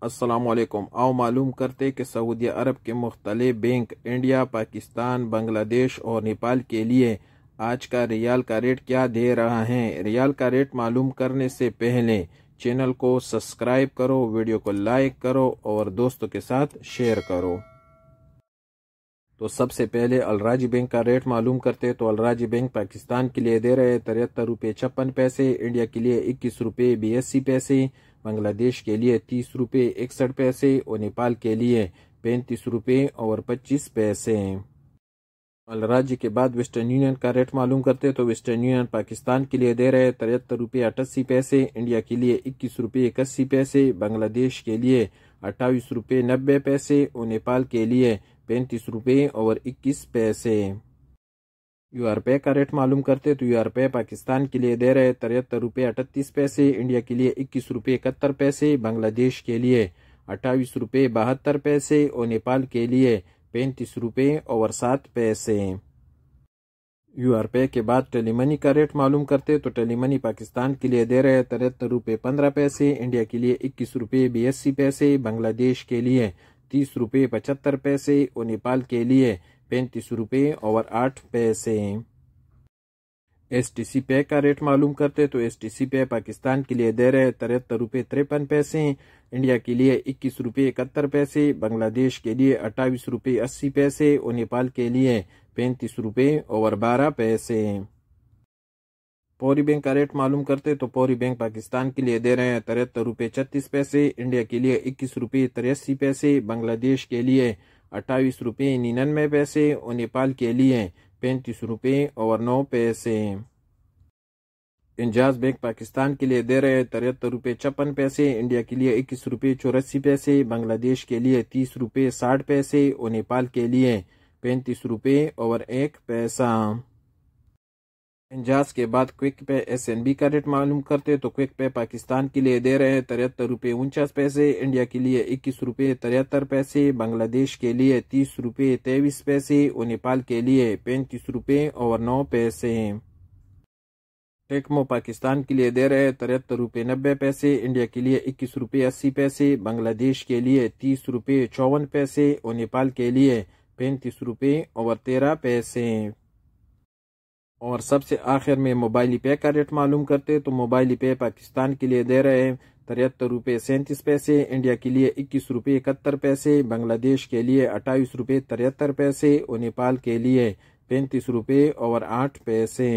अस्सलामुअलैकुम। आओ मालूम करते कि सऊदी अरब के मुख्तलिफ बैंक इंडिया, पाकिस्तान, बांग्लादेश और नेपाल के लिए आज का रियाल का रेट क्या दे रहा है। रियाल का रेट मालूम करने से पहले चैनल को सब्सक्राइब करो, वीडियो को लाइक करो और दोस्तों के साथ शेयर करो। तो सबसे पहले अलराजी बैंक का रेट मालूम करते हैं। तो अलराजी बैंक पाकिस्तान के लिए दे रहे हैं 73 रुपये 56 पैसे, इंडिया के लिए 21 रुपये 82 पैसे, बांग्लादेश के लिए 30 रुपये 61 पैसे और नेपाल के लिए 35 रुपये और 25 पैसे। अलराजी के बाद वेस्टर्न यूनियन का रेट मालूम करते हैं। तो वेस्टर्न यूनियन पाकिस्तान के लिए दे रहे हैं 73 रुपये 88 पैसे, इंडिया के लिए 21 रुपये 81 पैसे, बांग्लादेश के लिए 28 रुपये 90 पैसे और नेपाल के लिए 35 रुपये और 21 पैसे। यूआरपे का रेट मालूम करते तो यूआरपे पाकिस्तान के लिए दे रहे 73 रुपये 38 पैसे, इंडिया के लिए 21 रुपये 71 पैसे, बांग्लादेश के लिए 28 रुपये 72 पैसे और नेपाल के लिए 35 रुपये और 7 पैसे। यूआरपे के बाद टेलीमनी का रेट मालूम करते तो टेलीमनी पाकिस्तान के लिए दे रहे 73 रुपये 15 पैसे, इंडिया के लिए 21 रुपये 82 पैसे, बांग्लादेश के लिए 30 रुपये 75 पैसे और नेपाल के लिए 35 रुपये और 8 पैसे। एसटीसी पे का रेट मालूम करते तो एसटीसी पे पाकिस्तान के लिए दे रहे 73 रुपये 53 पैसे, इंडिया के लिए 21 रुपये 71 पैसे, बांग्लादेश के लिए 28 रुपये 80 पैसे और नेपाल के लिए 35 रुपये और 12 पैसे। पौरी बैंक का रेट मालूम करते तो पौरी बैंक पाकिस्तान के लिए दे रहे हैं 73 रुपये 36 पैसे, इंडिया के लिए 21 रुपये 83 पैसे, बांग्लादेश के लिए 28 रुपये 99 पैसे और नेपाल के लिए 35 रुपये और 9 पैसे। इंजाज बैंक पाकिस्तान के लिए दे रहे हैं 73 रुपये 56 पैसे, इंडिया के लिए 21 रुपये 84 पैसे, बांग्लादेश के लिए 30 रुपये 60 पैसे और नेपाल के लिए 35 रुपये और 1 पैसा। इंजाज के बाद क्विक पे एसएनबी का रेट मालूम करते तो क्विक पे पाकिस्तान के लिए दे रहे हैं 73 रुपये 49 पैसे, इंडिया के लिए 21 रुपये 73 पैसे, बांग्लादेश के लिए 30 रुपये 23 पैसे और नेपाल के लिए 35 रुपये और 9 पैसे। टेक्मो पाकिस्तान के लिए दे रहे हैं 73 रुपये 90 पैसे, इंडिया के लिए 21 रुपये 80 पैसे, बांग्लादेश के लिए 30 रुपये 54 पैसे और नेपाल के लिए 35 रुपये और 13 पैसे। और सबसे आखिर में मोबाइल पे का रेट मालूम करते तो मोबाइल पे पाकिस्तान के लिए दे रहे हैं 73 रुपये 37 पैसे, इंडिया के लिए 21 रुपये 71 पैसे, बांग्लादेश के लिए 28 रुपये 73 पैसे और नेपाल के लिए 35 रुपये और 8 पैसे।